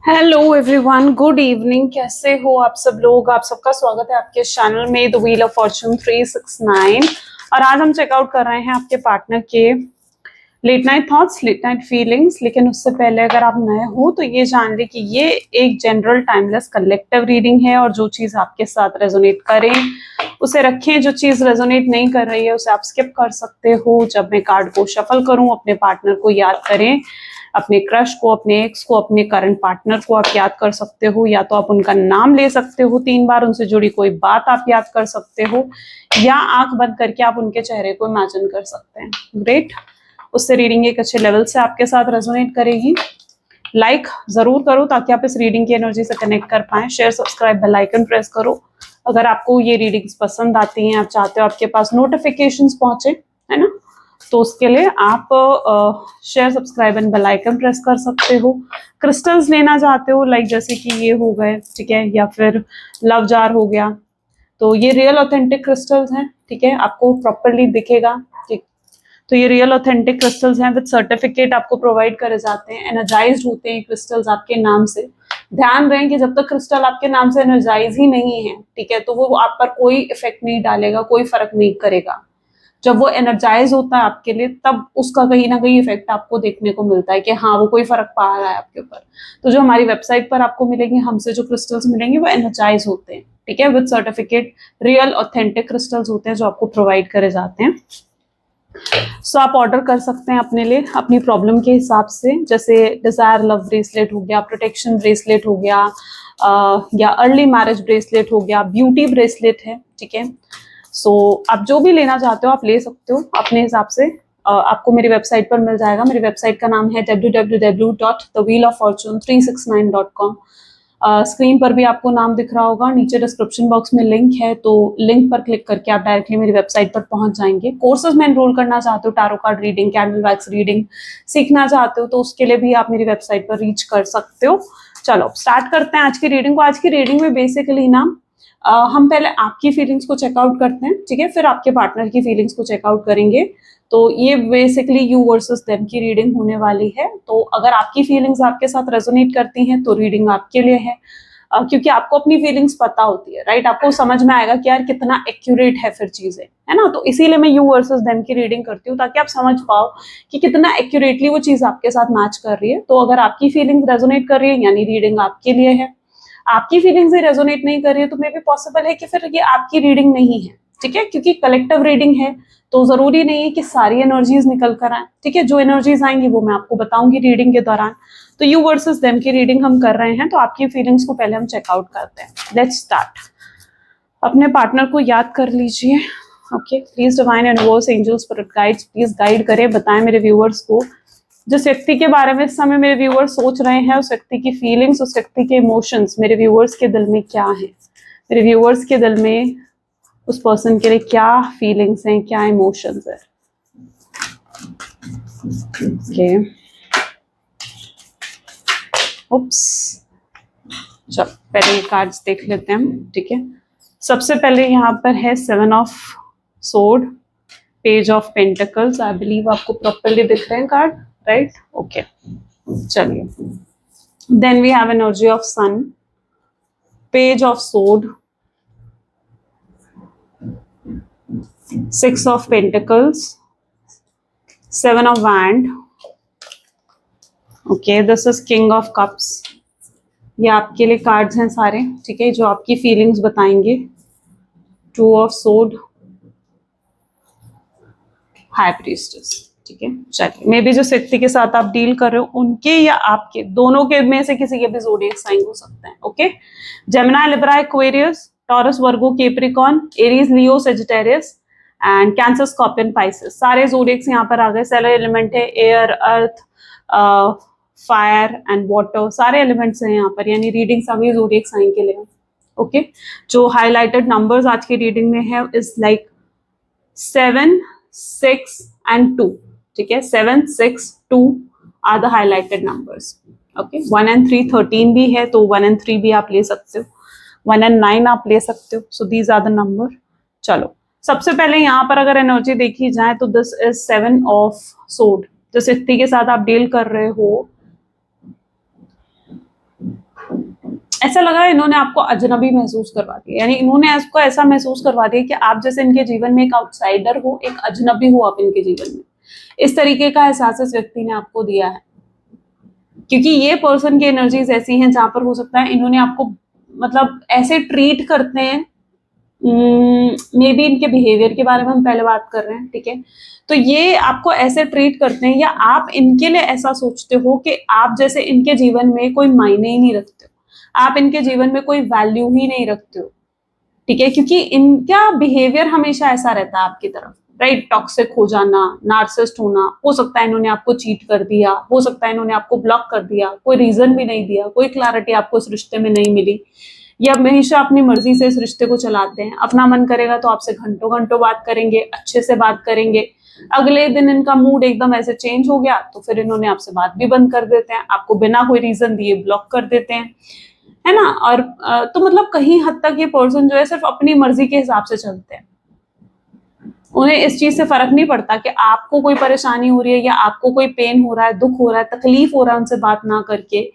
Hello everyone, good evening. कैसे हो आप सब लोग? आप सबका स्वागत है आपके चैनल में द व्हील ऑफ फॉर्चून 369। और आज हम चेकआउट कर रहे हैं आपके पार्टनर के late night thoughts, late night feelings. लेकिन उससे पहले अगर आप नए हो तो ये जान ले कि ये एक जनरल टाइमलेस कलेक्टिव रीडिंग है और जो चीज आपके साथ रेजोनेट करें उसे रखें, जो चीज रेजोनेट नहीं कर रही है उसे आप स्किप कर सकते हो। जब मैं कार्ड को शफल करूं अपने पार्टनर को याद करें, अपने क्रश को, अपने एक्स को, अपने करंट पार्टनर को आप याद कर सकते हो। या तो आप उनका नाम ले सकते हो 3 बार, उनसे जुड़ी कोई बात आप याद कर सकते हो, या आंख बंद करके आप उनके चेहरे को इमेजिन कर सकते हैं। ग्रेट। उससे रीडिंग एक अच्छे लेवल से आपके साथ रेजोनेट करेगी। लाइक जरूर करो ताकि आप इस रीडिंग की एनर्जी से कनेक्ट कर पाए। Share, subscribe, bell icon press करो अगर आपको ये रीडिंग्स पसंद आती हैं, आप चाहते हो आपके पास नोटिफिकेशंस पहुंचे, है ना, तो उसके लिए आप share, subscribe and bell icon press कर सकते हो। क्रिस्टल्स लेना चाहते हो, लाइक जैसे कि ये हो गए, ठीक है, या फिर लव जार हो गया, तो ये रियल ऑथेंटिक क्रिस्टल्स हैं, ठीक है, आपको प्रॉपरली दिखेगा। ठीक, तो ये रियल ऑथेंटिक क्रिस्टल्स हैं, विद सर्टिफिकेट आपको प्रोवाइड करे जाते हैं। एनर्जाइज्ड होते हैं क्रिस्टल्स आपके नाम से। ध्यान रहे कि जब तक क्रिस्टल आपके नाम से एनर्जाइज ही नहीं है, ठीक है, तो वो आप पर कोई इफेक्ट नहीं डालेगा, कोई फर्क नहीं करेगा। जब वो एनर्जाइज होता है आपके लिए, तब उसका कहीं ना कहीं इफेक्ट आपको देखने को मिलता है कि हाँ वो कोई फर्क पा रहा है आपके ऊपर। तो जो हमारी वेबसाइट पर आपको मिलेंगे, हमसे जो क्रिस्टल्स मिलेंगे वो एनर्जाइज होते हैं, ठीक है, with certificate. Real authentic crystals होते हैं जो आपको प्रोवाइड करे जाते हैं। सो आप ऑर्डर कर सकते हैं अपने लिए अपनी प्रॉब्लम के हिसाब से। जैसे डिजायर लव ब्रेसलेट हो गया, प्रोटेक्शन ब्रेसलेट हो गया, या अर्ली मैरिज ब्रेसलेट हो गया, ब्यूटी ब्रेसलेट है, ठीक है। सो आप जो भी लेना चाहते हो आप ले सकते हो अपने हिसाब से। आपको मेरी वेबसाइट पर मिल जाएगा। मेरी वेबसाइट का नाम है www.thewheeloffortune369.com। स्क्रीन पर भी आपको नाम दिख रहा होगा, नीचे डिस्क्रिप्शन बॉक्स में लिंक है, तो लिंक पर क्लिक करके आप डायरेक्टली मेरी वेबसाइट पर पहुंच जाएंगे। कोर्सेज में एनरोल करना चाहते हो, tarot card reading, candle wax reading सीखना चाहते हो, तो उसके लिए भी आप मेरी वेबसाइट पर रीच कर सकते हो। चलो स्टार्ट करते हैं आज की रीडिंग को। आज की रीडिंग में बेसिकली ना हम पहले आपकी फीलिंग्स को चेकआउट करते हैं, ठीक है, फिर आपके पार्टनर की फीलिंग्स को चेकआउट करेंगे। तो ये बेसिकली यू वर्सेस देम की रीडिंग होने वाली है। तो अगर आपकी फीलिंग्स आपके साथ रेजोनेट करती हैं तो रीडिंग आपके लिए है, क्योंकि आपको अपनी फीलिंग्स पता होती है, राइट। आपको समझ में आएगा कि यार कितना एक्यूरेट है फिर चीजें, है ना। तो इसीलिए मैं यू वर्सेस देम की रीडिंग करती हूँ, ताकि आप समझ पाओ कि कितना एक्यूरेटली वो चीज आपके साथ मैच कर रही है। तो अगर आपकी फीलिंग्स रेजोनेट कर रही है यानी रीडिंग आपके लिए है। आपकी फीलिंग्स ही रेजोनेट नहीं कर रही है तो मे भी पॉसिबल है कि फिर ये आपकी रीडिंग नहीं है, ठीक है, क्योंकि कलेक्टिव रीडिंग है तो जरूरी नहीं है कि सारी एनर्जीज निकल कर आए, ठीक है। जो एनर्जीज आएंगी वो मैं आपको बताऊंगी रीडिंग के दौरान। तो यू वर्सेस देम की रीडिंग हम कर रहे हैं, तो आपकी फीलिंग्स को पहले हम चेकआउट करते हैं। Let's start. अपने पार्टनर को याद कर लीजिए। Okay, please divine universe, angels, spirit guides please guide करें, बताएं मेरे व्यूअर्स को जिस व्यक्ति के बारे में इस समय मेरे व्यूअर्स सोच रहे हैं, उस व्यक्ति की फीलिंग्स, उस व्यक्ति के इमोशंस मेरे व्यूअर्स के दिल में क्या है। मेरे व्यूअर्स के दिल में उस पर्सन के लिए क्या फीलिंग्स हैं, क्या इमोशंस है। ओके, उप्स, चल पहले ये कार्ड्स देख लेते हैं हम, ठीक है। सबसे पहले यहाँ पर है 7 of sword, page of pentacles. I believe आपको प्रॉपरली दिख रहे हैं कार्ड, राइट? ओके, चलिए। Then we have energy of sun, page of sword, 6 of pentacles, 7 of wand. Okay, this is king of cups. ये आपके लिए कार्ड्स हैं सारे, ठीक है, जो आपकी फीलिंग्स बताएंगे। 2 ऑफ सोर्ड, हाई प्रीस्टेस, ठीक है। चलिए, मे बी जो व्यक्ति के साथ आप डील कर रहे हो उनके या आपके, दोनों के में से किसी के भी ज़ोडिएक साइन हो सकते हैं। Okay, Gemini, Libra, Aquarius, taurus, Virgo, Capricorn, Aries, Leo, Sagittarius and cancer, scorpion, Pisces. सारे ज़ोडिएक्स यहाँ पर आ गए। सेलर एलिमेंट है air, earth, fire and water, सारे एलिमेंट्स हैं यहाँ पर, यानी रीडिंग सभी ज़ोडिएक साइन के लिए। ओके, जो हाईलाइटेड नंबर्स आज की रीडिंग में है इज लाइक 7, 6 and 2, ठीक है। 7, 6, 2 are the highlighted numbers. Okay, 1 and 3 13 भी है, तो 1 and 3 भी आप ले सकते हो, 1 and 9 आप ले सकते हो। So these are the number. चलो, सबसे पहले यहाँ पर अगर एनर्जी देखी जाए तो दिस इज 7 ऑफ सोर्ड। जिस व्यक्ति के साथ आप डील कर रहे हो ऐसा लग रहा है इन्होंने आपको अजनबी महसूस करवा दिया, यानी इन्होंने आपको ऐसा महसूस करवा दिया कि आप जैसे इनके जीवन में एक आउटसाइडर हो, एक अजनबी हो आप इनके जीवन में। इस तरीके का एहसास इस व्यक्ति ने आपको दिया है, क्योंकि ये पर्सन की एनर्जीज ऐसी हैं जहां पर हो सकता है इन्होंने आपको मतलब ऐसे ट्रीट करते हैं। मे बी इनके बिहेवियर के बारे में हम पहले बात कर रहे हैं, ठीक है। तो ये आपको ऐसे ट्रीट करते हैं या आप इनके लिए ऐसा सोचते हो कि आप जैसे इनके जीवन में कोई मायने ही नहीं रखते हो, आप इनके जीवन में कोई वैल्यू ही नहीं रखते हो, ठीक है, क्योंकि इनका बिहेवियर हमेशा ऐसा रहता है आपकी तरफ, राइट। टॉक्सिक हो जाना, नार्सिसिस्ट होना, हो सकता है इन्होंने आपको चीट कर दिया, हो सकता है इन्होंने आपको ब्लॉक कर दिया, कोई रीजन भी नहीं दिया, कोई क्लैरिटी आपको इस रिश्ते में नहीं मिली, या हमेशा अपनी मर्जी से इस रिश्ते को चलाते हैं। अपना मन करेगा तो आपसे घंटों घंटों बात करेंगे, अच्छे से बात करेंगे, अगले दिन इनका मूड एकदम ऐसे चेंज हो गया तो फिर इन्होंने आपसे बात भी बंद कर देते हैं, आपको बिना कोई रीजन दिए ब्लॉक कर देते हैं, है ना। और तो मतलब कहीं हद तक ये पर्सन जो है सिर्फ अपनी मर्जी के हिसाब से चलते हैं, उन्हें इस चीज से फर्क नहीं पड़ता कि आपको कोई परेशानी हो रही है या आपको कोई पेन हो रहा है, दुख हो रहा है, तकलीफ हो रहा है उनसे बात ना करके,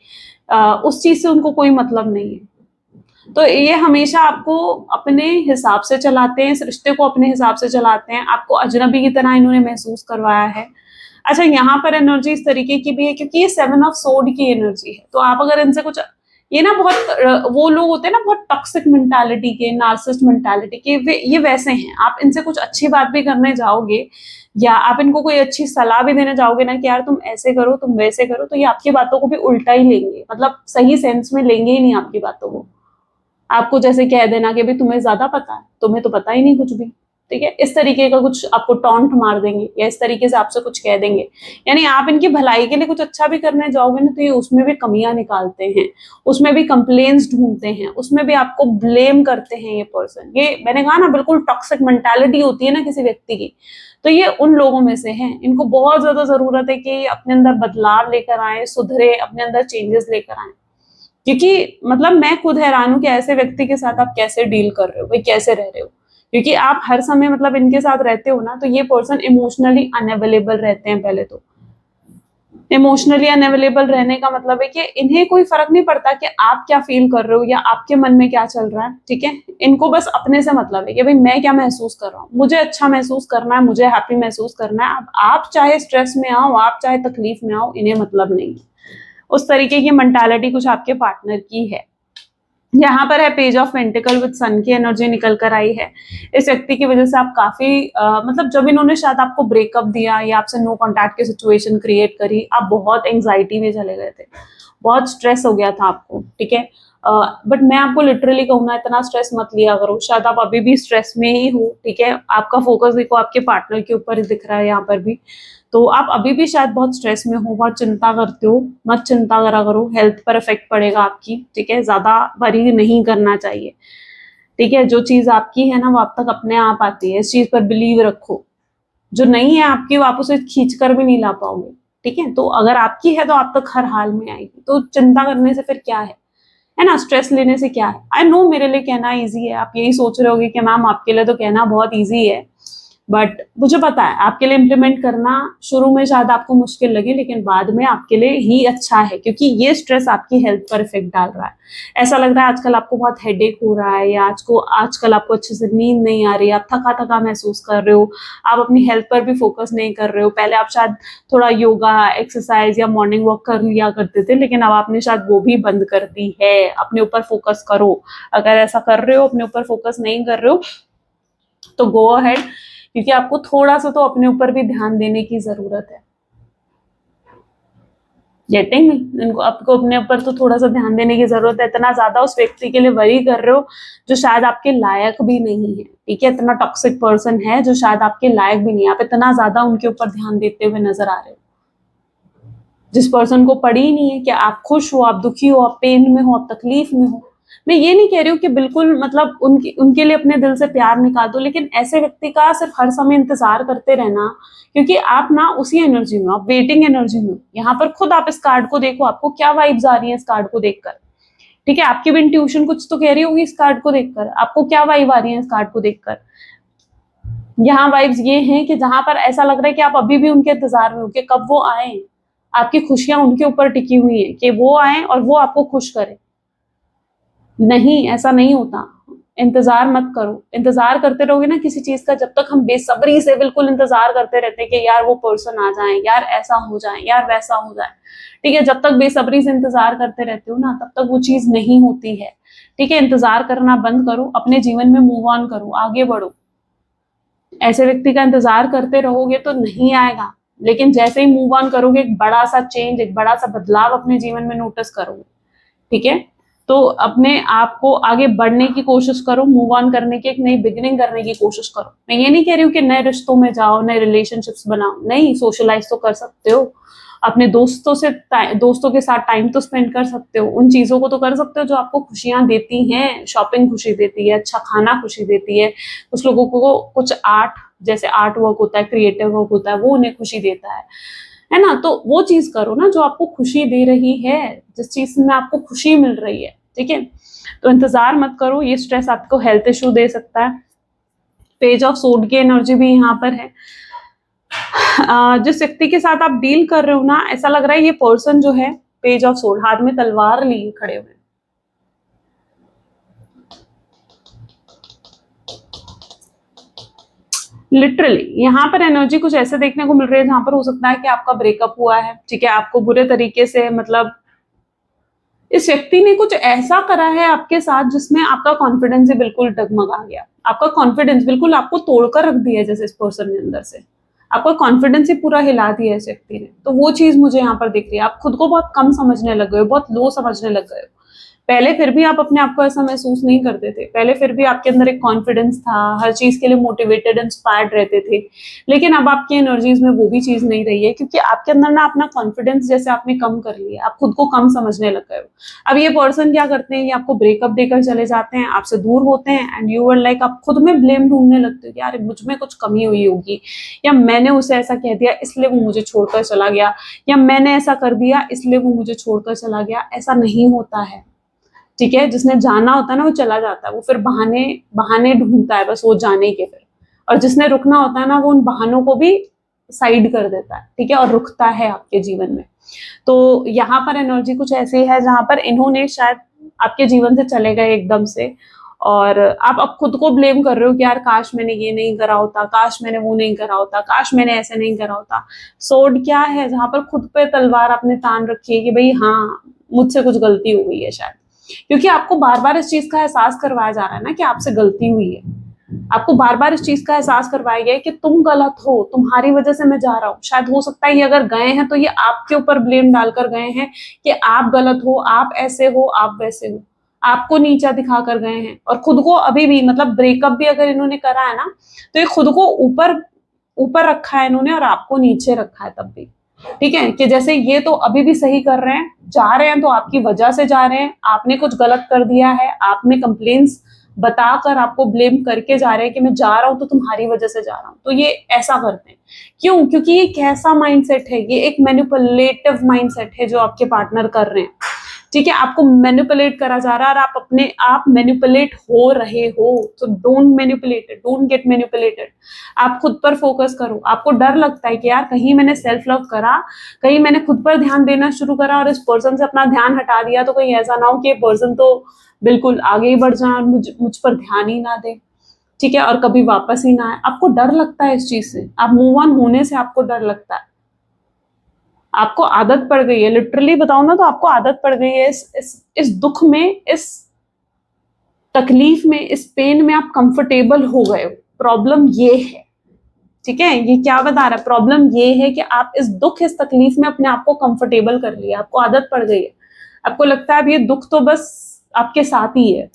उस चीज से उनको कोई मतलब नहीं है। तो ये हमेशा आपको अपने हिसाब से चलाते हैं, इस रिश्ते को अपने हिसाब से चलाते हैं, आपको अजनबी की तरह इन्होंने महसूस करवाया है। अच्छा, यहाँ पर एनर्जी इस तरीके की भी है क्योंकि ये 7 ऑफ सोर्ड की एनर्जी है, तो आप अगर इनसे कुछ, ये ना बहुत वो लोग होते हैं ना बहुत टॉक्सिक मेंटालिटी के, नार्सिसिस्ट मेंटालिटी के, ये वैसे हैं। आप इनसे कुछ अच्छी बात भी करने जाओगे या आप इनको कोई अच्छी सलाह भी देने जाओगे ना कि यार तुम ऐसे करो, तुम वैसे करो, तो ये आपकी बातों को भी उल्टा ही लेंगे, मतलब सही सेंस में लेंगे ही नहीं आपकी बातों को। आपको जैसे कह देना कि भाई तुम्हें ज्यादा पता है, तुम्हें तो पता ही नहीं कुछ भी, ठीक है, इस तरीके का कुछ आपको टॉन्ट मार देंगे या इस तरीके से आपसे कुछ कह देंगे। यानी आप इनकी भलाई के लिए कुछ अच्छा भी करने जाओगे ना तो ये उसमें भी कमियां निकालते हैं, उसमें भी कंप्लेंट्स ढूंढते हैं, उसमें भी आपको ब्लेम करते हैं। ये पर्सन, ये मैंने कहा ना बिल्कुल टॉक्सिक मेंटालिटी होती है ना किसी व्यक्ति की, तो ये उन लोगों में से हैं। इनको बहुत ज्यादा जरूरत है कि अपने अंदर बदलाव लेकर आए, सुधरे, अपने अंदर चेंजेस लेकर आए, क्योंकि मतलब मैं खुद हैरान हूं कि ऐसे व्यक्ति के साथ आप कैसे डील कर रहे हो, भाई कैसे रह रहे हो, क्योंकि आप हर समय मतलब इनके साथ रहते हो ना, तो ये पर्सन इमोशनली अनअवेलेबल रहते हैं। पहले तो इमोशनली अनअवेलेबल रहने का मतलब है कि इन्हें कोई फर्क नहीं पड़ता कि आप क्या फील कर रहे हो या आपके मन में क्या चल रहा है, ठीक है। इनको बस अपने से मतलब है कि भाई मैं क्या महसूस कर रहा हूँ, मुझे अच्छा महसूस करना है, मुझे हैप्पी महसूस करना है। अब आप चाहे स्ट्रेस में आओ, आप चाहे तकलीफ में आओ, इन्हें मतलब नहीं। उस तरीके की मेंटालिटी कुछ आपके पार्टनर की है। यहाँ पर है पेज ऑफ पेंटिकल विद सन की एनर्जी निकल कर आई है। इस व्यक्ति की वजह से आप काफी मतलब जब इन्होंने शायद आपको ब्रेकअप दिया या आपसे नो कॉन्टैक्ट की सिचुएशन क्रिएट करी, आप बहुत एंग्जाइटी में चले गए थे, बहुत स्ट्रेस हो गया था आपको, ठीक है। बट मैं आपको लिटरली कहूँ ना, इतना स्ट्रेस मत लिया करो, शायद आप अभी भी स्ट्रेस में ही हो, ठीक है। आपका फोकस देखो आपके पार्टनर के ऊपर ही दिख रहा है यहाँ पर भी, तो आप अभी भी शायद बहुत स्ट्रेस में हो, बहुत चिंता करते हो। मत चिंता करा करो, हेल्थ पर इफेक्ट पड़ेगा आपकी, ठीक है। ज्यादा वरी नहीं करना चाहिए, ठीक है। जो चीज आपकी है ना वो आप तक अपने आप आती है, इस चीज पर बिलीव रखो। जो नहीं है आपकी वो आप उसे खींच कर भी नहीं ला पाओगे, ठीक है। तो अगर आपकी है तो आप तक हर हाल में आएगी, तो चिंता करने से फिर क्या है ना, स्ट्रेस लेने से क्या है। आई नो मेरे लिए कहना इजी है, आप यही सोच रहे होगे कि मैम आपके लिए तो कहना बहुत इजी है, बट मुझे पता है आपके लिए इम्प्लीमेंट करना शुरू में शायद आपको मुश्किल लगे, लेकिन बाद में आपके लिए ही अच्छा है, क्योंकि ये स्ट्रेस आपकी हेल्थ पर इफेक्ट डाल रहा है। ऐसा लग रहा है आजकल आपको बहुत हेडेक हो रहा है, या आजकल आपको अच्छे से नींद नहीं आ रही, आप थका थका महसूस कर रहे हो, आप अपनी हेल्थ पर भी फोकस नहीं कर रहे हो। पहले आप शायद थोड़ा योगा, एक्सरसाइज या मॉर्निंग वॉक कर लिया करते थे, लेकिन अब आपने शायद वो भी बंद कर दी है। अपने ऊपर फोकस करो, अगर ऐसा कर रहे हो, अपने ऊपर फोकस नहीं कर रहे हो तो गो अहेड, क्योंकि आपको थोड़ा सा तो अपने ऊपर भी ध्यान देने की जरूरत है। गेटिंग, इनको आपको अपने ऊपर तो थोड़ा सा ध्यान देने की जरूरत है। इतना ज्यादा उस व्यक्ति के लिए वरी कर रहे हो जो शायद आपके लायक भी नहीं है, ठीक है। इतना टॉक्सिक पर्सन है जो शायद आपके लायक भी नहीं है, आप इतना ज्यादा उनके ऊपर ध्यान देते हुए नजर आ रहे हो, जिस पर्सन को पड़ी ही नहीं है कि आप खुश हो, आप दुखी हो, आप पेन में हो, आप तकलीफ में हो। मैं ये नहीं कह रही हूँ कि बिल्कुल मतलब उनके लिए अपने दिल से प्यार निकाल दो, लेकिन ऐसे व्यक्ति का सिर्फ हर समय इंतजार करते रहना, क्योंकि आप ना उसी एनर्जी में, आप वेटिंग एनर्जी में। यहाँ पर खुद आप इस कार्ड को देखो, आपको क्या वाइब्स आ रही है इस कार्ड को देखकर, ठीक है। आपकी भी इंट्यूशन कुछ तो कह रही होगी इस कार्ड को देखकर, आपको क्या वाइब आ रही है इस कार्ड को देखकर। यहाँ वाइब्स ये हैं कि जहां पर ऐसा लग रहा है कि आप अभी भी उनके इंतजार में हो कि कब वो आए, आपकी खुशियां उनके ऊपर टिकी हुई है कि वो आए और वो आपको खुश करें, नहीं, ऐसा नहीं होता। इंतजार मत करो। इंतजार करते रहोगे ना किसी चीज का, जब तक हम बेसब्री से बिल्कुल इंतजार करते रहते हैं कि यार वो पर्सन आ जाए, यार ऐसा हो जाए, यार वैसा हो जाए, ठीक है, जब तक बेसब्री से इंतजार करते रहते हो ना, तब तक वो चीज नहीं होती है। ठीक है, इंतजार करना बंद करो, अपने जीवन में मूव ऑन करो, आगे बढ़ो। ऐसे व्यक्ति का इंतजार करते रहोगे तो नहीं आएगा, लेकिन जैसे ही मूव ऑन करोगे, एक बड़ा सा चेंज, एक बड़ा सा बदलाव अपने जीवन में नोटिस करोगे। ठीक है, तो अपने आप को आगे बढ़ने की कोशिश करो, मूव ऑन करने की, एक नई बिगिनिंग करने की कोशिश करो। मैं ये नहीं कह रही हूँ कि नए रिश्तों में जाओ, नए रिलेशनशिप्स बनाओ, नहीं, सोशलाइज तो कर सकते हो, अपने दोस्तों के साथ टाइम तो स्पेंड कर सकते हो, उन चीजों को तो कर सकते हो जो आपको खुशियां देती हैं। शॉपिंग खुशी देती है, अच्छा खाना खुशी देती है, कुछ लोगों को कुछ आर्ट, जैसे आर्ट वर्क होता है, क्रिएटिव वर्क होता है, वो उन्हें खुशी देता है ना। तो वो चीज करो ना जो आपको खुशी दे रही है, जिस चीज में आपको खुशी मिल रही है। ठीक है, तो इंतजार मत करो, ये स्ट्रेस आपको हेल्थ इशू दे सकता है। पेज ऑफ सोड की एनर्जी भी यहाँ पर है। जिस व्यक्ति के साथ आप डील कर रहे हो ना, ऐसा लग रहा है ये पर्सन जो है, पेज ऑफ सोड, हाथ में तलवार लिए खड़े हुए, लिटरली यहाँ पर एनर्जी कुछ ऐसे देखने को मिल रही है जहां पर हो सकता है कि आपका ब्रेकअप हुआ है। ठीक है, आपको बुरे तरीके से, मतलब इस व्यक्ति ने कुछ ऐसा करा है आपके साथ जिसमें आपका कॉन्फिडेंस ही बिल्कुल डगमगा गया। आपका कॉन्फिडेंस बिल्कुल आपको तोड़कर रख दिया है, जैसे इस पर्सन ने अंदर से आपका कॉन्फिडेंस ही पूरा हिला दिया है इस व्यक्ति ने। तो वो चीज मुझे यहाँ पर दिख रही है। आप खुद को बहुत कम समझने लग गए हो, बहुत लो समझने लग गए हो। पहले फिर भी आप अपने आप को ऐसा महसूस नहीं करते थे, पहले फिर भी आपके अंदर एक कॉन्फिडेंस था, हर चीज के लिए मोटिवेटेड, इंस्पायर्ड रहते थे। लेकिन अब आपकी एनर्जीज में वो भी चीज नहीं रही है, क्योंकि आपके अंदर ना अपना कॉन्फिडेंस जैसे आपने कम कर लिया, आप खुद को कम समझने लग गए हो। अब ये पर्सन क्या करते हैं, ये आपको ब्रेकअप देकर चले जाते हैं, आपसे दूर होते हैं, एंड यू आर लाइक, आप खुद में ब्लेम ढूंढने लगते हो कि यार मुझ में कुछ कमी हुई होगी, या मैंने उसे ऐसा कह दिया इसलिए वो मुझे छोड़कर चला गया, या मैंने ऐसा कर दिया इसलिए वो मुझे छोड़कर चला गया। ऐसा नहीं होता है। ठीक है, जिसने जाना होता है ना वो चला जाता है, वो फिर बहाने बहाने ढूंढता है बस वो जाने के फिर। और जिसने रुकना होता है ना, वो उन बहानों को भी साइड कर देता है। ठीक है, और रुकता है आपके जीवन में। तो यहाँ पर एनर्जी कुछ ऐसी है जहां पर इन्होंने शायद आपके जीवन से चले गए एकदम से, और आप अब खुद को ब्लेम कर रहे हो कि यार काश मैंने ये नहीं करा होता, काश मैंने वो नहीं करा होता, काश मैंने ऐसे नहीं करा होता। सोड क्या है, जहां पर खुद पे तलवार आपने तान रखी है कि भाई हाँ, मुझसे कुछ गलती हो गई है शायद, क्योंकि आपको बार बार इस चीज का एहसास करवाया जा रहा है ना कि आपसे गलती हुई है। आपको बार बार इस चीज का एहसास करवाया गया है कि तुम गलत हो, तुम्हारी वजह से मैं जा रहा हूँ। शायद हो सकता है ये अगर गए हैं तो ये आपके ऊपर ब्लेम डालकर गए हैं कि आप गलत हो, आप ऐसे हो, आप वैसे हो, आपको नीचा दिखा कर गए हैं। और खुद को अभी भी, मतलब ब्रेकअप भी अगर इन्होंने करा है ना, तो ये खुद को ऊपर ऊपर रखा है इन्होंने और आपको नीचे रखा है तब भी। ठीक है, कि जैसे ये तो अभी भी सही कर रहे हैं, जा रहे हैं तो आपकी वजह से जा रहे हैं, आपने कुछ गलत कर दिया है, आपने कंप्लेंट्स बताकर आपको ब्लेम करके जा रहे हैं कि मैं जा रहा हूं तो तुम्हारी वजह से जा रहा हूं। तो ये ऐसा करते हैं क्यों? क्योंकि ये कैसा माइंडसेट है, ये एक मैनिपुलेटिव माइंडसेट है जो आपके पार्टनर कर रहे हैं। ठीक है, आपको मैनिपुलेट करा जा रहा है और आप अपने आप मैनिपुलेट हो रहे हो। तो don't manipulated, don't get manipulated. आप खुद पर फोकस करो। आपको डर लगता है कि यार कहीं मैंने सेल्फ लव करा, कहीं मैंने खुद पर ध्यान देना शुरू करा और इस पर्सन से अपना ध्यान हटा दिया, तो कहीं ऐसा ना हो कि ये पर्सन तो बिल्कुल आगे ही बढ़ जाए और मुझ पर ध्यान ही ना दे। ठीक है, और कभी वापस ही ना आए। आपको डर लगता है इस चीज से, आप मूव ऑन होने से आपको डर लगता है। आपको आदत पड़ गई है, लिटरली बताऊं ना तो आपको आदत पड़ गई है इस दुख में, इस तकलीफ में, इस पेन में आप कंफर्टेबल हो गए हो। प्रॉब्लम ये है। ठीक है, ये क्या बता रहा है, प्रॉब्लम ये है कि आप इस दुख, इस तकलीफ में अपने आप को कंफर्टेबल कर लिया, आपको आदत पड़ गई है। आपको लगता है अब ये दुख तो बस आपके साथ ही है।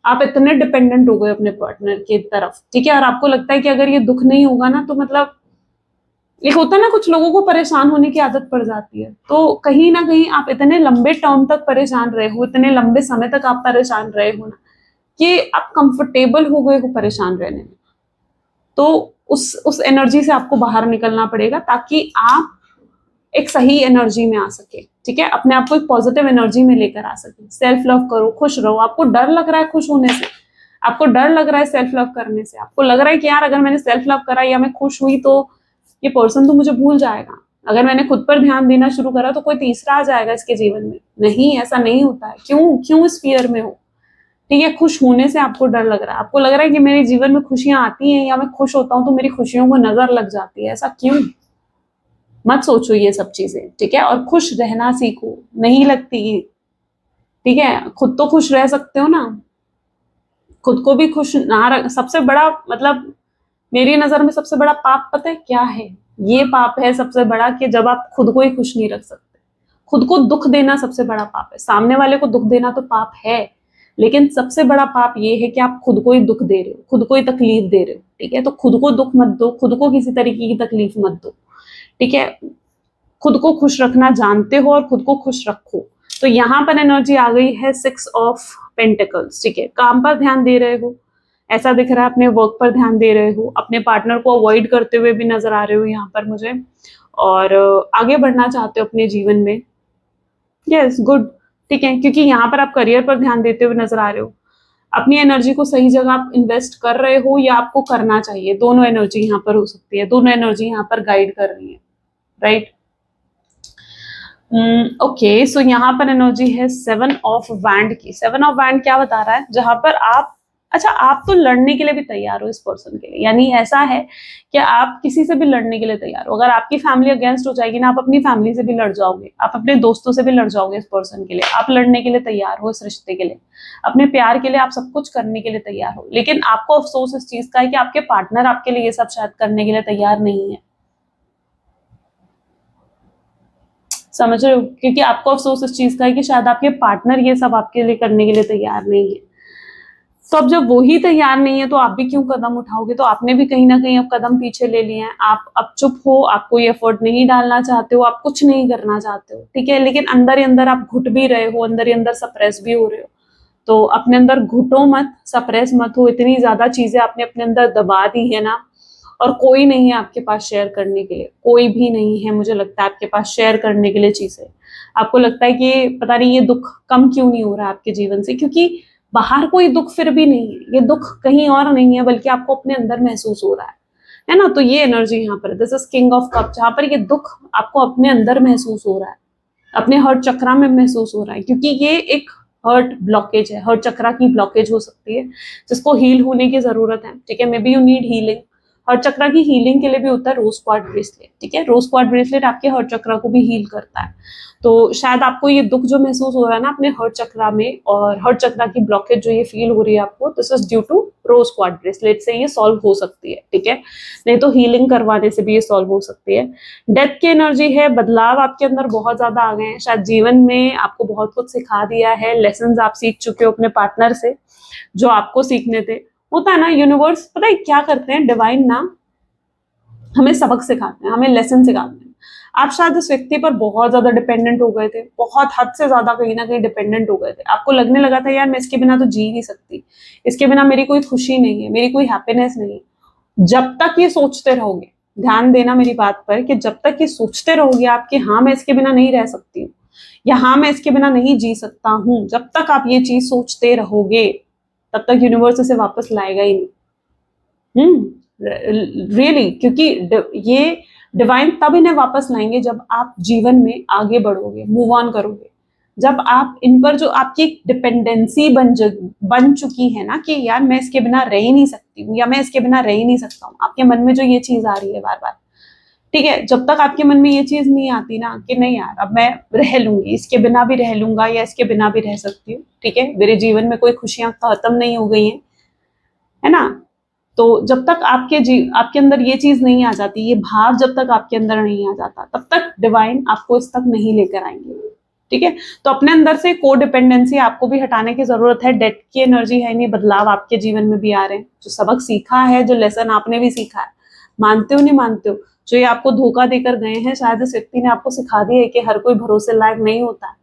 आप इतने डिपेंडेंट हो गए अपने पार्टनर की तरफ। ठीक है, और आपको लगता है कि अगर ये दुख नहीं होगा ना, तो मतलब एक होता है ना, कुछ लोगों को परेशान होने की आदत पड़ जाती है। तो कहीं ना कहीं आप इतने लंबे टर्म तक परेशान रहे हो, इतने लंबे समय तक आप परेशान रहे हो ना, कि आप कंफर्टेबल हो गए हो परेशान रहने में। तो उस एनर्जी से आपको बाहर निकलना पड़ेगा ताकि आप एक सही एनर्जी में आ सके। ठीक है, अपने आप को एक पॉजिटिव एनर्जी में लेकर आ सके। सेल्फ लव करो, खुश रहो। आपको डर लग रहा है खुश होने से, आपको डर लग रहा है सेल्फ लव करने से, आपको लग रहा है कि यार अगर मैंने सेल्फ लव करा या मैं खुश हुई तो ये पर्सन तो मुझे भूल जाएगा, अगर मैंने खुद पर ध्यान देना शुरू करा तो कोई तीसरा आ जाएगा इसके जीवन में। नहीं, ऐसा नहीं होता है। क्यों क्यों इस फियर में हो? ठीक है, खुश होने से आपको डर लग रहा है, आपको लग रहा है कि मेरे जीवन में खुशियां आती हैं या मैं खुश होता हूं तो मेरी खुशियों को नजर लग जाती है, ऐसा क्यों? मत सोचो ये सब चीजें, ठीक है। और खुश रहना सीखो, नहीं लगती, ठीक है, खुद तो खुश रह सकते हो ना, खुद को भी खुश ना रख। सबसे बड़ा मतलब मेरी नजर में सबसे बड़ा पाप पता है क्या है? ये पाप है सबसे बड़ा कि जब आप खुद को ही खुश नहीं रख सकते। खुद को दुख देना सबसे बड़ा पाप है। सामने वाले को दुख देना तो पाप है, लेकिन सबसे बड़ा पाप ये है कि आप खुद को ही दुख दे रहे हो, खुद को ही तकलीफ दे रहे हो, ठीक है। तो खुद को दुख मत दो, खुद को किसी तरीके की तकलीफ मत दो, ठीक है। खुद को खुश रखना जानते हो और खुद को खुश रखो। तो यहाँ पर एनर्जी आ गई है 6 ऑफ पेंटिकल्स, ठीक है। काम पर ध्यान दे रहे हो, ऐसा दिख रहा है, अपने वर्क पर ध्यान दे रहे हो, अपने पार्टनर को अवॉइड करते हुए भी नजर आ रहे हो यहाँ पर मुझे, और आगे बढ़ना चाहते हो अपने जीवन में। यस, गुड, ठीक है, क्योंकि यहाँ पर आप करियर पर ध्यान देते हुए नजर आ रहे हो। अपनी एनर्जी को सही जगह आप इन्वेस्ट कर रहे हो या आपको करना चाहिए, दोनों एनर्जी यहाँ पर हो सकती है, दोनों एनर्जी यहाँ पर गाइड कर रही है, राइट। ओके, सो यहाँ पर एनर्जी है 7 ऑफ वैंड की। 7 ऑफ वैंड क्या बता रहा है? जहां पर आप, अच्छा, आप तो लड़ने के लिए भी तैयार हो इस पर्सन के लिए, यानी ऐसा है कि आप किसी से भी लड़ने के लिए तैयार हो। अगर आपकी फैमिली अगेंस्ट हो जाएगी ना, आप अपनी फैमिली से भी लड़ जाओगे, आप अपने दोस्तों से भी लड़ जाओगे इस पर्सन के लिए। आप लड़ने के लिए तैयार हो इस रिश्ते के लिए, अपने प्यार के लिए आप सब कुछ करने के लिए तैयार हो। लेकिन आपको अफसोस इस चीज का है कि आपके पार्टनर आपके लिए ये सब शायद करने के लिए तैयार नहीं है, समझ रहे हो? क्योंकि आपको अफसोस इस चीज का है कि शायद आपके पार्टनर ये सब आपके लिए करने के लिए तैयार नहीं है। तो अब जब वो ही तैयार नहीं है तो आप भी क्यों कदम उठाओगे? तो आपने भी कहीं ना कहीं अब कदम पीछे ले लिए हैं। आप अब चुप हो, आप कोई एफर्ट नहीं डालना चाहते हो, आप कुछ नहीं करना चाहते हो, ठीक है। लेकिन अंदर ही अंदर आप घुट भी रहे हो, अंदर ही अंदर सप्रेस भी हो रहे हो। तो अपने अंदर घुटो मत, सप्रेस मत हो। इतनी ज्यादा चीजें आपने अपने अंदर दबा दी है ना, और कोई नहीं है आपके पास शेयर करने के लिए, कोई भी नहीं है मुझे लगता है आपके पास शेयर करने के लिए चीजें। आपको लगता है कि पता नहीं ये दुख कम क्यों नहीं हो रहा है आपके जीवन से, क्योंकि बाहर कोई दुख फिर भी नहीं है, ये दुख कहीं और नहीं है, बल्कि आपको अपने अंदर महसूस हो रहा है ना। तो ये एनर्जी यहाँ पर, this is king of cup, जहां पर ये दुख आपको अपने अंदर महसूस हो रहा है, अपने हर्ट चक्रा में महसूस हो रहा है, क्योंकि ये एक हर्ट ब्लॉकेज है, हर्ट चक्रा की ब्लॉकेज हो सकती है जिसको हील होने की जरूरत है, ठीक है। Maybe you need healing. Heart chakra की हीलिंग के लिए भी होता है रोज क्वार्ट ब्रेसलेट, ठीक है। रोज क्वार्ट ब्रेसलेट आपके हर्ट चक्रा को भी हील करता है। तो शायद आपको ये दुख जो महसूस हो रहा है ना अपने हर्ट चक्रा में, और हर्ट चक्रा की ब्लॉकेज जो ये फील हो रही है आपको, this is due to rose quartz bracelet से ये सॉल्व हो सकती है, ठीक है। नहीं तो हीलिंग करवाने से भी ये सॉल्व हो सकती है। डेथ की एनर्जी है, बदलाव आपके अंदर बहुत ज्यादा आ गए हैं, शायद जीवन में आपको बहुत कुछ सिखा दिया है, लेसन आप सीख चुके हो अपने पार्टनर से जो आपको सीखने थे। होता है ना, यूनिवर्स पता है क्या करते हैं, डिवाइन ना हमें सबक सिखाते हैं, हमें लेसन सिखाते हैं। आप शायद इस व्यक्ति पर बहुत ज्यादा डिपेंडेंट हो गए थे, बहुत हद से ज्यादा कहीं ना कहीं डिपेंडेंट हो गए थे। आपको लगने लगा था यार मैं इसके बिना तो जी नहीं सकती, इसके बिना मेरी कोई खुशी नहीं है, मेरी कोई हैप्पीनेस नहीं है। जब तक ये सोचते रहोगे, ध्यान देना मेरी बात पर, कि जब तक ये सोचते रहोगे आप कि हाँ मैं इसके बिना नहीं रह सकती हूँ, या हाँ मैं इसके बिना नहीं जी सकता हूँ, जब तक आप ये चीज सोचते रहोगे तब तक यूनिवर्स इसे वापस लाएगा ही नहीं। रियली, क्योंकि ये डिवाइन तब इन्हें वापस लाएंगे जब आप जीवन में आगे बढ़ोगे, मूव ऑन करोगे, जब आप इन पर जो आपकी डिपेंडेंसी बन चुकी है ना, कि यार मैं इसके बिना रह ही नहीं सकती हूँ, या मैं इसके बिना रह ही नहीं सकता हूँ, आपके मन में जो ये चीज आ रही है बार बार, ठीक है। जब तक आपके मन में ये चीज नहीं आती ना कि नहीं यार अब मैं रह लूंगी, इसके बिना भी रह लूंगा या इसके बिना भी रह सकती हूँ, ठीक है, मेरे जीवन में कोई खुशियां खत्म नहीं हो गई हैं, है ना। तो जब तक आपके अंदर ये चीज नहीं आ जाती, ये भाव जब तक आपके अंदर नहीं आ जाता, तब तक डिवाइन आपको इस तक नहीं लेकर आएंगे, ठीक है। तो अपने अंदर से को डिपेंडेंसी आपको भी हटाने की जरूरत है। डेथ की एनर्जी है, नहीं बदलाव आपके जीवन में भी आ रहे हैं, जो सबक सीखा है, जो लेसन आपने भी सीखा है, मानते हो नहीं मानते हो, जो ये आपको धोखा देकर गए हैं, शायद इस व्यक्ति ने आपको सिखा दिया है कि हर कोई भरोसे लायक नहीं होता है,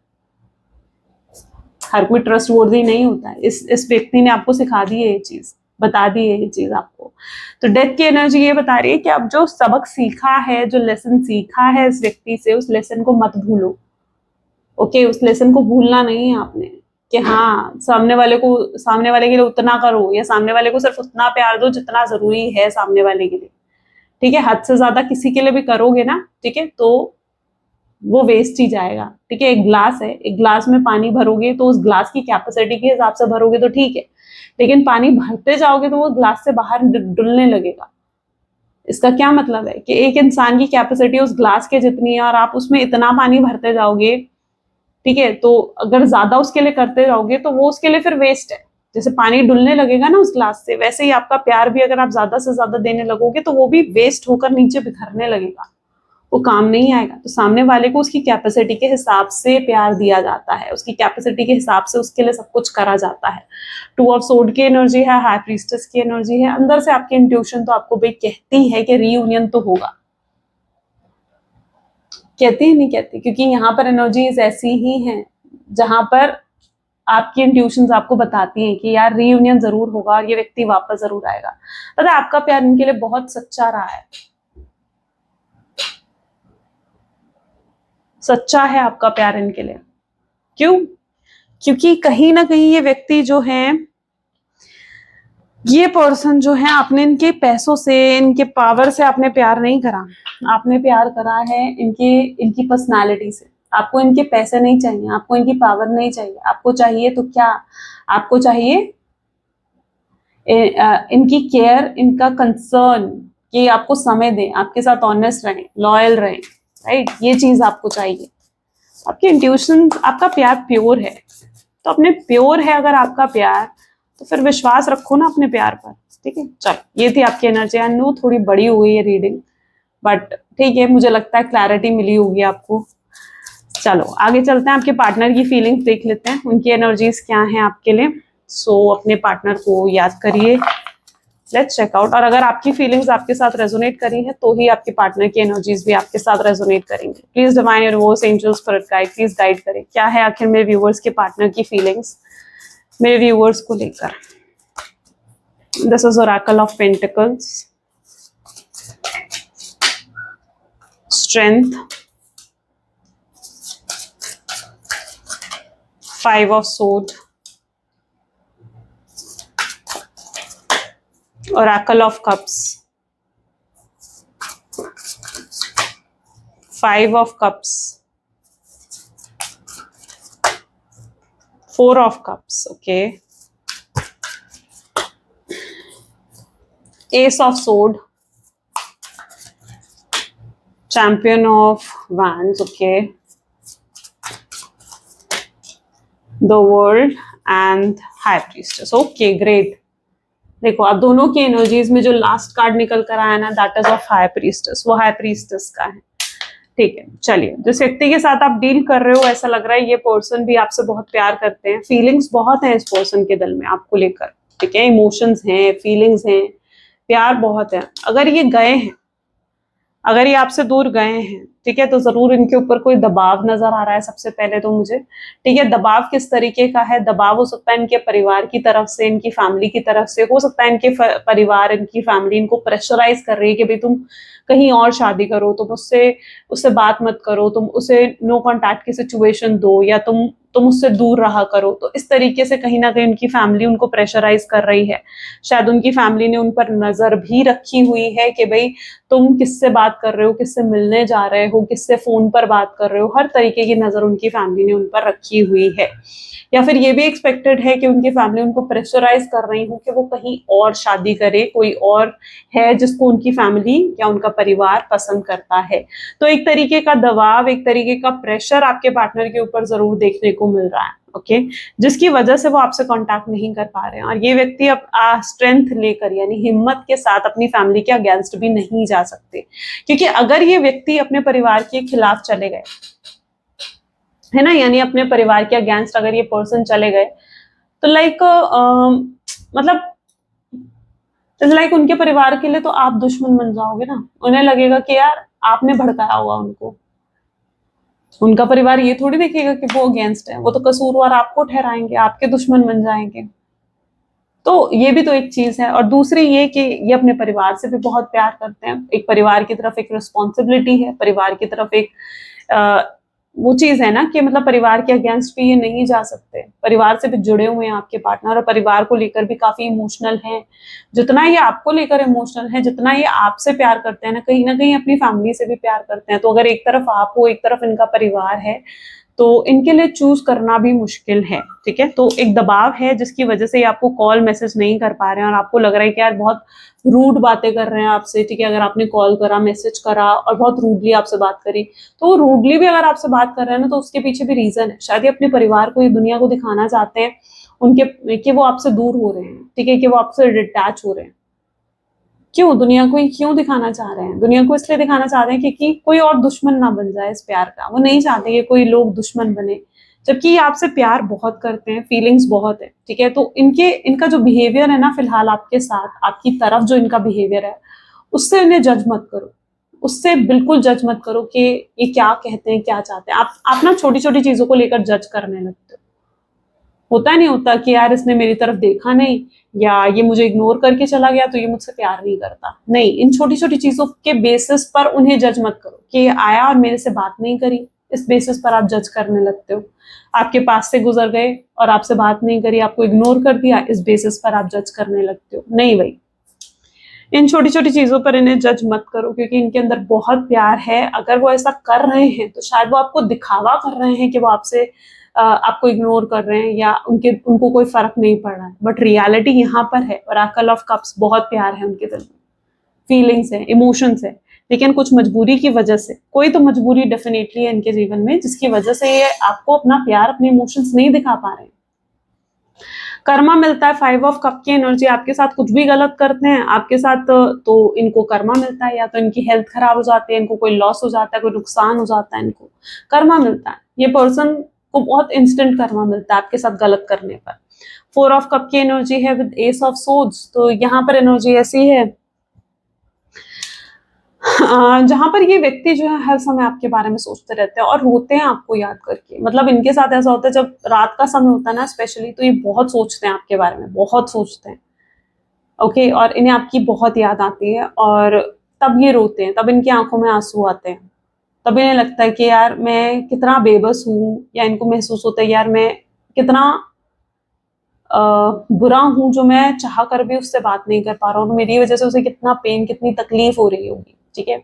हर कोई ट्रस्ट वर्दी नहीं होता है। इस व्यक्ति ने आपको सिखा दी है ये चीज, बता दी है ये चीज आपको। तो डेथ की एनर्जी ये बता रही है कि अब जो सबक सीखा है, जो लेसन सीखा है इस व्यक्ति से, उस लेसन को मत भूलो, ओके। उस लेसन को भूलना नहीं है आपने, कि हाँ सामने वाले के लिए उतना करो, या सामने वाले को सिर्फ उतना प्यार दो जितना जरूरी है सामने वाले के लिए, ठीक है। हद से ज्यादा किसी के लिए भी करोगे ना, ठीक है, तो वो वेस्ट ही जाएगा। ठीक है, एक ग्लास है, एक ग्लास में पानी भरोगे तो उस ग्लास की कैपेसिटी के हिसाब से भरोगे तो ठीक है, लेकिन पानी भरते जाओगे तो वो ग्लास से बाहर डुलने लगेगा। इसका क्या मतलब है कि एक इंसान की कैपेसिटी उस ग्लास के जितनी है और आप उसमें इतना पानी भरते जाओगे, ठीक है, तो अगर ज्यादा उसके लिए करते जाओगे तो वो उसके लिए फिर वेस्ट है। जैसे पानी डुलने लगेगा ना उस ग्लास से, वैसे ही आपका प्यार भी अगर आप ज्यादा से ज्यादा देने लगोगे तो वो भी वेस्ट होकर नीचे बिखरने लगेगा, वो काम नहीं आएगा। तो सामने वाले को उसकी कैपेसिटी के हिसाब से प्यार दिया जाता है, उसकी कैपेसिटी के हिसाब से उसके लिए सब कुछ करा जाता है। टू ऑफ सोर्ड की एनर्जी है, हाई प्रीस्टेस की एनर्जी है। अंदर से आपकी इंट्यूशन तो आपको भाई कहती है कि रीयूनियन तो होगा, कहती है नहीं कहती, क्योंकि यहाँ पर एनर्जीज ऐसी ही हैं जहां पर आपकी इंट्यूशंस आपको बताती हैं कि यार रीयूनियन जरूर होगा और ये व्यक्ति वापस जरूर आएगा। पता है आपका प्यार इनके लिए बहुत सच्चा रहा है, सच्चा है आपका प्यार इनके लिए। क्यों? क्योंकि कहीं ना कहीं ये व्यक्ति जो है, ये पर्सन जो है, आपने इनके पैसों से, इनके पावर से आपने प्यार नहीं करा, आपने प्यार करा है इनकी पर्सनालिटी से। आपको इनके पैसे नहीं चाहिए, आपको इनकी पावर नहीं चाहिए, आपको चाहिए तो क्या, आपको चाहिए इनकी केयर, इनका कंसर्न, कि आपको समय दें, आपके साथ ऑनेस्ट रहें, लॉयल रहें, राइट, ये चीज आपको चाहिए। आपकी इंट्यूशन, आपका प्यार प्योर है, तो अपने प्योर है अगर आपका प्यार, तो फिर विश्वास रखो ना अपने प्यार पर। ठीक है, चलो ये थी आपकी एनर्जी। आई नो थोड़ी बड़ी हो गई है रीडिंग, बट ठीक है, मुझे लगता है क्लैरिटी मिली होगी आपको। चलो आगे चलते हैं, आपके पार्टनर की फीलिंग्स देख लेते हैं, उनकी एनर्जीज क्या हैं आपके लिए। सो अपने पार्टनर को याद करिए, लेट्स चेक आउट। और अगर आपकी फीलिंग्स आपके साथ रेजोनेट करी है तो ही आपके पार्टनर की एनर्जीज भी आपके साथ रेजोनेट करेंगे। Please divine universe, angels, spirit guide, please guide करें क्या है आखिर मेरे व्यूअर्स के पार्टनर की फीलिंग्स मेरे व्यूअर्स को लेकर। This is Oracle of pentacles, strength, 5 of sword, Oracle of cups, 5 of cups, 4 of cups, okay, S of sword, champion of wands, okay, the world and high priestess. Okay great. देखो आप दोनों की energies में जो last card निकल कर आया ना, that is of high priestess, वो हाई प्रीस्टेस का है। ठीक है, चलिए जिस व्यक्ति के साथ आप डील कर रहे हो, ऐसा लग रहा है ये पर्सन भी आपसे बहुत प्यार करते हैं, फीलिंग्स बहुत हैं इस पर्सन के दिल में आपको लेकर। ठीक है, इमोशंस हैं, फीलिंग्स हैं, प्यार बहुत है। अगर ये गए हैं, अगर ये आपसे दूर गए हैं, ठीक है, तो जरूर इनके ऊपर कोई दबाव नजर आ रहा है सबसे पहले तो मुझे। ठीक है, दबाव किस तरीके का है? दबाव हो सकता है इनके परिवार की तरफ से, इनकी फैमिली की तरफ से, हो सकता है इनके परिवार, इनकी फैमिली इनको प्रेशराइज कर रही है कि भाई तुम कहीं और शादी करो, तुम उससे बात मत करो, तुम उसे नो कॉन्टैक्ट की सिचुएशन दो, या तुम उससे दूर रहा करो। तो इस तरीके से कहीं ना कहीं उनकी फैमिली उनको प्रेशराइज कर रही है। शायद उनकी फैमिली ने उन पर नजर भी रखी हुई है कि भाई तुम किससे बात कर रहे हो, किससे मिलने जा रहे हो, किससे फोन पर बात कर रहे हो, हर तरीके की नजर उनकी फैमिली ने उन पर रखी हुई है। या फिर ये भी एक्सपेक्टेड है कि उनकी फैमिली उनको प्रेशराइज कर रही हो कि वो कहीं और शादी करे, कोई और है जिसको उनकी फैमिली या उनका परिवार पसंद करता है। तो एक तरीके का दबाव, एक तरीके का प्रेशर आपके पार्टनर के ऊपर जरूर देखने को मिल रहा है, ओके, जिसकी वजह से वो आपसे कांटेक्ट नहीं कर पा रहे हैं। और ये व्यक्ति अब स्ट्रेंथ लेकर, यानी हिम्मत के साथ अपनी फैमिली के अगेंस्ट भी नहीं जा सकते, क्योंकि अगर ये व्यक्ति अपने परिवार के खिलाफ चले गए, है ना, यानी अपने परिवार के अगेंस्ट अगर ये पर्सन चले गए, तो लाइक उनके परिवार के लिए तो आप दुश्मन बन जाओगे ना। उन्हें लगेगा कि यार आपने भड़काया हुआ उनको, उनका परिवार ये थोड़ी देखेगा कि वो अगेंस्ट है, वो तो कसूरवार आपको ठहराएंगे, आपके दुश्मन बन जाएंगे। तो ये भी तो एक चीज है। और दूसरी ये कि ये अपने परिवार से भी बहुत प्यार करते हैं, एक परिवार की तरफ एक रिस्पॉन्सिबिलिटी है, परिवार की तरफ एक वो चीज है ना कि मतलब परिवार के अगेंस्ट भी ये नहीं जा सकते, परिवार से भी जुड़े हुए हैं आपके पार्टनर और परिवार को लेकर भी काफी इमोशनल हैं। जितना ये आपको लेकर इमोशनल है, जितना ये आपसे प्यार करते हैं ना कहीं अपनी फैमिली से भी प्यार करते हैं। तो अगर एक तरफ आप हो, एक तरफ इनका परिवार है, तो इनके लिए चूज करना भी मुश्किल है। ठीक है, तो एक दबाव है जिसकी वजह से ये आपको कॉल मैसेज नहीं कर पा रहे हैं और आपको लग रहा है कि यार बहुत रूड बातें कर रहे हैं आपसे। ठीक है, अगर आपने कॉल करा, मैसेज करा और बहुत रूडली आपसे बात करी, तो रूडली भी अगर आपसे बात कर रहे हैं ना, तो उसके पीछे भी रीजन है। शायद ये अपने परिवार को, ये दुनिया को दिखाना चाहते हैं उनके कि वो आपसे दूर हो रहे हैं। ठीक है, कि वो आपसे डिटैच हो रहे हैं। क्यों दुनिया को ये क्यों दिखाना चाह रहे हैं? दुनिया को इसलिए दिखाना चाह रहे हैं क्योंकि कोई और दुश्मन ना बन जाए इस प्यार का। वो नहीं चाहते कि कोई लोग दुश्मन बने, जबकि ये आपसे प्यार बहुत करते हैं, फीलिंग्स बहुत है। ठीक है, तो इनका जो बिहेवियर है ना फिलहाल आपके साथ, आपकी तरफ जो इनका बिहेवियर है, उससे इन्हें जज मत करो। उससे बिल्कुल जज मत करो कि ये क्या कहते हैं, क्या चाहते हैं। आप ना छोटी छोटी चीजों को लेकर जज करने लगते हो। होता नहीं होता कि यार इसने मेरी तरफ देखा नहीं, या ये मुझे इग्नोर करके चला गया तो ये मुझसे प्यार नहीं करता। नहीं, इन छोटी छोटी चीजों के बेसिस पर उन्हें जज मत करो कि ये आया और मेरे से बात नहीं करी। इस बेसिस पर आप जज करने लगते हो। आपके पास से गुजर गए और आपसे बात नहीं करी, आपको इग्नोर कर दिया, इस बेसिस पर आप जज करने लगते हो। नहीं भाई, इन छोटी छोटी चीजों पर इन्हें जज मत करो, क्योंकि इनके अंदर बहुत प्यार है। अगर वो ऐसा कर रहे हैं तो शायद वो आपको दिखावा कर रहे हैं कि वो आपसे आपको इग्नोर कर रहे हैं या उनको कोई फर्क नहीं पड़ रहा है। बट रियलिटी यहाँ पर है। ओरेकल ऑफ कप्स, बहुत प्यार है उनके दिल में, फीलिंग्स है, इमोशंस है, लेकिन कुछ मजबूरी की वजह से, कोई तो मजबूरी डेफिनेटली है इनके जीवन में जिसकी वजह से ये आपको अपना प्यार, अपने इमोशंस नहीं दिखा पा रहे हैं। कर्मा मिलता है। 5 ऑफ कप की एनर्जी, आपके साथ कुछ भी गलत करते हैं आपके साथ, तो इनको कर्मा मिलता है। या तो इनकी हेल्थ खराब हो जाती है, इनको कोई लॉस हो जाता है, कोई नुकसान हो जाता है, इनको कर्मा मिलता है। ये पर्सन को बहुत इंस्टेंट कर्मा मिलता है आपके साथ गलत करने पर। 4 ऑफ कप की एनर्जी है विद एस ऑफ सोर्ड्स। तो यहाँ पर एनर्जी ऐसी है जहां पर ये व्यक्ति जो है हर समय आपके बारे में सोचते रहते हैं और रोते हैं आपको याद करके। मतलब इनके साथ ऐसा होता है जब रात का समय होता है ना स्पेशली, तो ये बहुत सोचते हैं आपके बारे में, बहुत सोचते हैं। ओके, और इन्हें आपकी बहुत याद आती है और तब ये रोते हैं, तब इनकी आंखों में आंसू आते हैं। तब इन्हें लगता है कि यार मैं कितना बेबस हूँ, या इनको महसूस होता है यार मैं कितना बुरा हूँ जो मैं चाह कर भी उससे बात नहीं कर पा रहा हूँ, और मेरी वजह से उसे कितना पेन, कितनी तकलीफ हो रही होगी। ठीक है,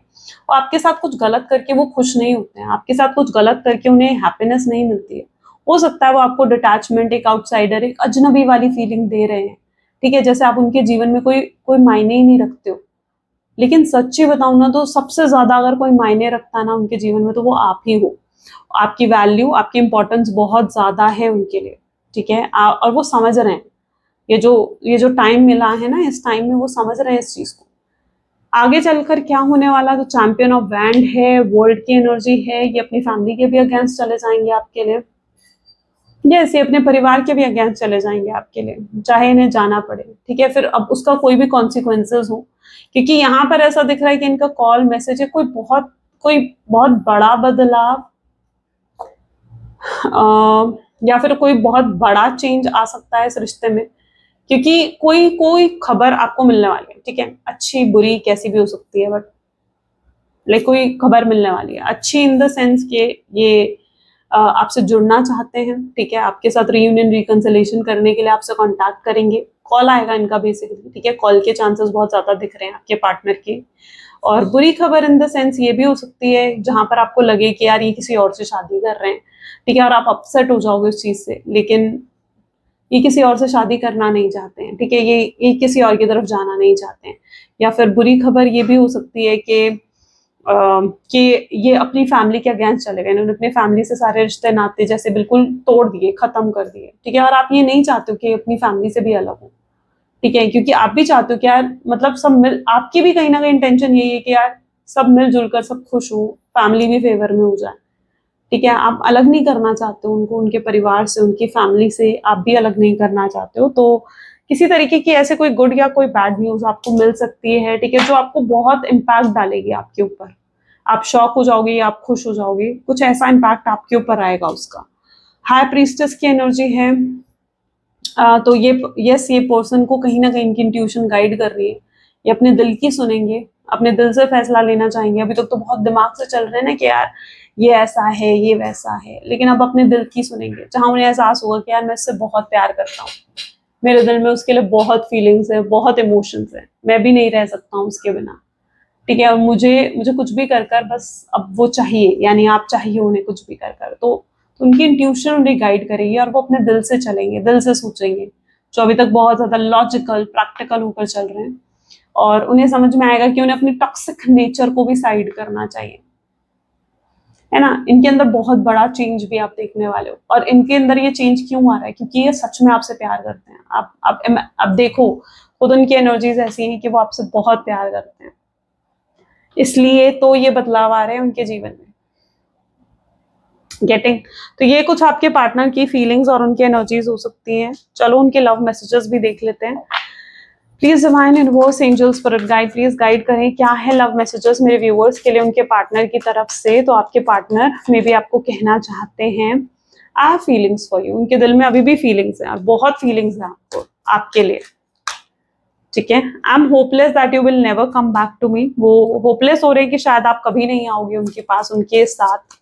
और आपके साथ कुछ गलत करके वो खुश नहीं होते हैं, आपके साथ कुछ गलत करके उन्हें हैप्पीनेस नहीं मिलती है। हो सकता है वो आपको डिटैचमेंट, एक आउटसाइडर, एक अजनबी वाली फीलिंग दे रहे हैं। ठीक है, जैसे आप उनके जीवन में कोई कोई मायने ही नहीं रखते हो। लेकिन सच्ची बताऊं ना, तो सबसे ज्यादा अगर कोई मायने रखता है ना उनके जीवन में, तो वो आप ही हो। आपकी वैल्यू, आपकी इंपॉर्टेंस बहुत ज्यादा है उनके लिए। ठीक है, और वो समझ रहे हैं। ये जो टाइम मिला है ना, इस टाइम में वो समझ रहे हैं इस चीज को। आगे चलकर क्या होने वाला, जो चैंपियन ऑफ वैंड है, वर्ल्ड की एनर्जी है, ये अपनी फैमिली के भी अगेंस्ट चले जाएंगे आपके लिए। यस, ये अपने परिवार के भी अगेंस्ट चले जाएंगे आपके लिए, चाहे इन्हें जाना पड़े। ठीक है, फिर अब उसका कोई भी कॉन्सिक्वेंसेज हो, क्योंकि यहाँ पर ऐसा दिख रहा है कि इनका कॉल मैसेज है, कोई बहुत बड़ा बदलाव, या फिर कोई बहुत बड़ा चेंज आ सकता है इस रिश्ते में, क्योंकि कोई कोई खबर आपको मिलने वाली है। ठीक है, अच्छी बुरी कैसी भी हो सकती है, बट लाइक कोई खबर मिलने वाली है अच्छी, इन द सेंस कि ये आपसे जुड़ना चाहते हैं। ठीक है, आपके साथ रीयूनियन, रिकंसिलिएशन करने के लिए आपसे कांटेक्ट करेंगे। कॉल आएगा इनका बेसिकली। ठीक है, कॉल के चांसेस बहुत ज्यादा दिख रहे हैं आपके पार्टनर के। और बुरी खबर इन द सेंस ये भी हो सकती है जहां पर आपको लगे कि यार ये किसी और से शादी कर रहे हैं। ठीक है, और आप अपसेट हो जाओगे उस चीज से, लेकिन ये किसी और से शादी करना नहीं चाहते हैं। ठीक है, ये किसी और की तरफ जाना नहीं चाहते हैं। या फिर बुरी खबर ये भी हो सकती है कि ये अपनी फैमिली के अगेंस्ट चले गए, इन्होंने अपनी फैमिली से सारे रिश्ते नाते जैसे बिल्कुल तोड़ दिए, खत्म कर दिए। ठीक है, और आप ये नहीं चाहते हो कि अपनी फैमिली से भी अलग हो। ठीक है, क्योंकि आप भी चाहते हो कि यार मतलब सब मिल, आपकी भी कहीं ना कहीं इंटेंशन यही है कि यार सब मिलजुल कर सब खुश हो, फैमिली भी फेवर में हो जाए। ठीक है, आप अलग नहीं करना चाहते हो उनको, उनके परिवार से, उनकी फैमिली से आप भी अलग नहीं करना चाहते हो। तो किसी तरीके की ऐसे कोई गुड या कोई बैड न्यूज आपको मिल सकती है। ठीक है, जो आपको बहुत इम्पैक्ट डालेगी आपके ऊपर। आप शॉक हो जाओगे या आप खुश हो जाओगे, कुछ ऐसा इम्पैक्ट आपके ऊपर आएगा उसका। हाई प्रीस्टेस की एनर्जी है। तो ये पर्सन को कहीं ना कहीं इनकी इंट्यूशन गाइड कर रही है। ये अपने दिल की सुनेंगे, अपने दिल से फैसला लेना चाहेंगे। अभी तक तो बहुत दिमाग से चल रहे हैं ना कि यार ये ऐसा है, ये वैसा है, लेकिन अब अपने दिल की सुनेंगे, जहां उन्हें एहसास होगा कि यार मैं इससे बहुत प्यार करता हूँ, मेरे दिल में उसके लिए बहुत फीलिंग्स है, बहुत इमोशंस है, मैं भी नहीं रह सकता हूँ उसके बिना, ठीक है, और मुझे मुझे कुछ भी कर कर बस अब वो चाहिए, यानी आप चाहिए उन्हें कुछ भी कर कर, तो उनकी इंट्यूशन उन्हें गाइड करेगी और वो अपने दिल से चलेंगे, दिल से सोचेंगे, जो अभी तक बहुत ज्यादा लॉजिकल प्रैक्टिकल होकर चल रहे हैं, और उन्हें समझ में आएगा कि उन्हें अपनी टॉक्सिक नेचर को भी साइड करना चाहिए, है ना। इनके अंदर बहुत बड़ा चेंज भी आप देखने वाले हो, और इनके अंदर ये चेंज क्यों आ रहा है, क्योंकि ये सच में आपसे प्यार करते हैं। आप देखो, खुद उनकी एनर्जीज ऐसी हैं कि वो आपसे बहुत प्यार करते हैं, इसलिए तो ये बदलाव आ रहे हैं उनके जीवन में। गेटिंग, तो ये कुछ आपके पार्टनर की फीलिंग्स और उनकी एनर्जीज हो सकती हैं। चलो उनके लव मैसेजेस भी देख लेते हैं। Please divine universe angels spirit guide, please guide करें क्या है लव मैसेजेस मेरे व्यूअर्स के लिए उनके पार्टनर की तरफ से। तो आपके पार्टनर में भी आपको कहना चाहते हैं I have feelings for you, उनके दिल में अभी भी फीलिंग्स हैं, बहुत फीलिंग्स हैं आपको, आपके लिए, ठीक है। I am hopeless that you will never come back to me, वो होपलेस हो रहे हैं कि शायद आप कभी नहीं आओगे उनके पास, उनके साथ,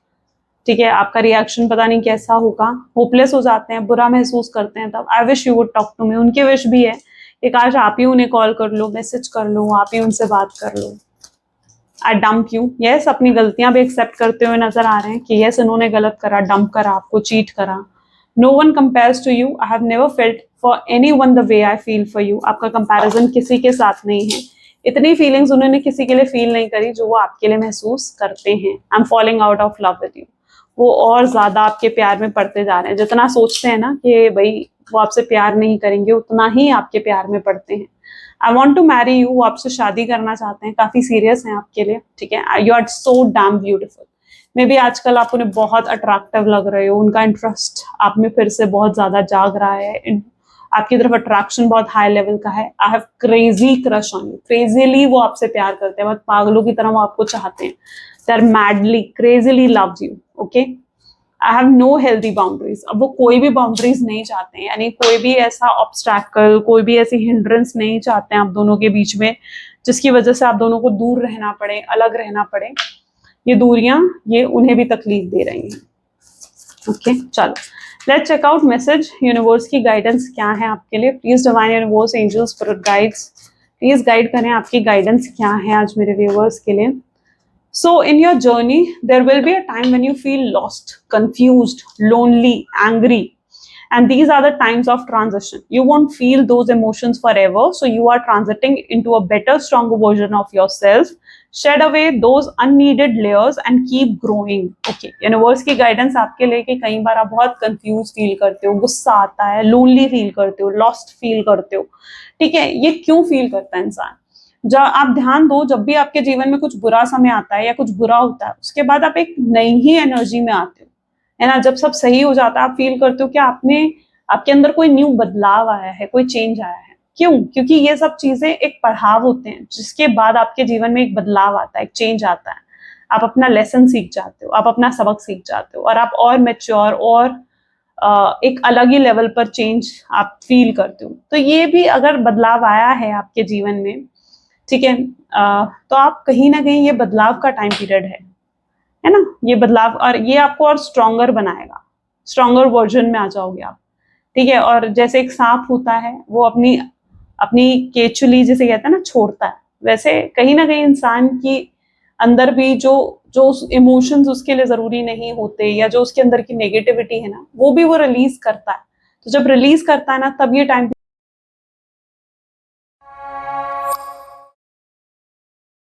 ठीक है। आपका रिएक्शन पता नहीं कैसा होगा, होपलेस हो जाते हैं, बुरा महसूस करते हैं, तब I wish you would talk to me, उनकी विश भी है कि काश आप ही उन्हें कॉल कर लो, मैसेज कर लो, आप ही उनसे बात कर लो। आई डंप यू, यस, अपनी गलतियां भी एक्सेप्ट करते हुए नजर आ रहे हैं कि यस इन्होंने गलत करा, डंप करा, आपको चीट करा। No one compares to you, I have never felt for any one the way I feel for you, आपका कंपैरिजन किसी के साथ नहीं है, इतनी फीलिंग्स उन्होंने किसी के लिए फील नहीं करी जो वो आपके लिए महसूस करते हैं। I am falling out of love with you, वो और ज्यादा आपके प्यार में पड़ते जा रहे हैं, जितना सोचते हैं ना कि भाई वो आपसे प्यार नहीं करेंगे, उतना ही आपके प्यार में पड़ते हैं। I want to marry you, वो आपसे शादी करना चाहते हैं, काफी सीरियस हैं आपके लिए, ठीक है। You are so damn beautiful, maybe आजकल आप उन्हें बहुत अट्रैक्टिव लग रहे हो, उनका इंटरेस्ट आप में फिर से बहुत ज्यादा जाग रहा है, आपकी तरफ अट्रैक्शन बहुत हाई लेवल का है। I have crazy crush on you, crazily वो आपसे प्यार करते हैं, बहुत पागलों की तरह वो आपको चाहते हैं, they are madly crazily loves you, okay. I have no healthy boundaries, अब वो कोई भी बाउंड्रीज नहीं चाहते हैं, यानी कोई भी ऐसा ऑब्स्टैकल, कोई भी ऐसी हिंड्रेंस नहीं चाहते हैं आप दोनों के बीच में, जिसकी वजह से आप दोनों को दूर रहना पड़े, अलग रहना पड़े। ये दूरियां ये उन्हें भी तकलीफ दे रही हैं, ओके। चलो let's check out message universe की गाइडेंस क्या है आपके लिए। Please divine universe angels spirit guides, please guide करें, आपकी गाइडेंस क्या है आज मेरे व्यूअर्स के लिए। So in your journey, there will be a time when you feel lost, confused, lonely, angry. And these are the times of transition. You won't feel those emotions forever. So you are transiting into a better, stronger version of yourself. Shed away those unneeded layers and keep growing. Okay. Universe की guidance आपके लिए कि कई बार आप बहुत confused feel करते हो, गुस्सा आता है, lonely feel करते हो, lost feel करते हो, ठीक है। ये क्यों feel करता है इंसान? जब आप ध्यान दो, जब भी आपके जीवन में कुछ बुरा समय आता है या कुछ बुरा होता है, उसके बाद आप एक नई ही एनर्जी में आते हो, है ना। जब सब सही हो जाता है, आप फील करते हो कि आपके अंदर कोई न्यू बदलाव आया है, कोई चेंज आया है। क्यों? क्योंकि ये सब चीजें एक पढ़ाव होते हैं, जिसके बाद आपके जीवन में एक बदलाव आता है, एक चेंज आता है, आप अपना लेसन सीख जाते हो, आप अपना सबक सीख जाते हो, और आप और मेच्योर और एक अलग ही लेवल पर चेंज आप फील करते हो। तो ये भी अगर बदलाव आया है आपके जीवन में, ठीक है, तो आप कहीं ना कहीं ये बदलाव का टाइम पीरियड है ना, ये बदलाव, और ये आपको और स्ट्रॉन्गर बनाएगा, स्ट्रॉन्गर वर्जन में आ जाओगे आप, ठीक है। और जैसे एक सांप होता है, वो अपनी अपनी केचुली जिसे कहते हैं ना छोड़ता है, वैसे कहीं ना कहीं इंसान की अंदर भी जो जो इमोशंस उसके लिए जरूरी नहीं होते, या जो उसके अंदर की नेगेटिविटी है ना, वो भी वो रिलीज करता है। तो जब रिलीज करता है ना, तब ये टाइम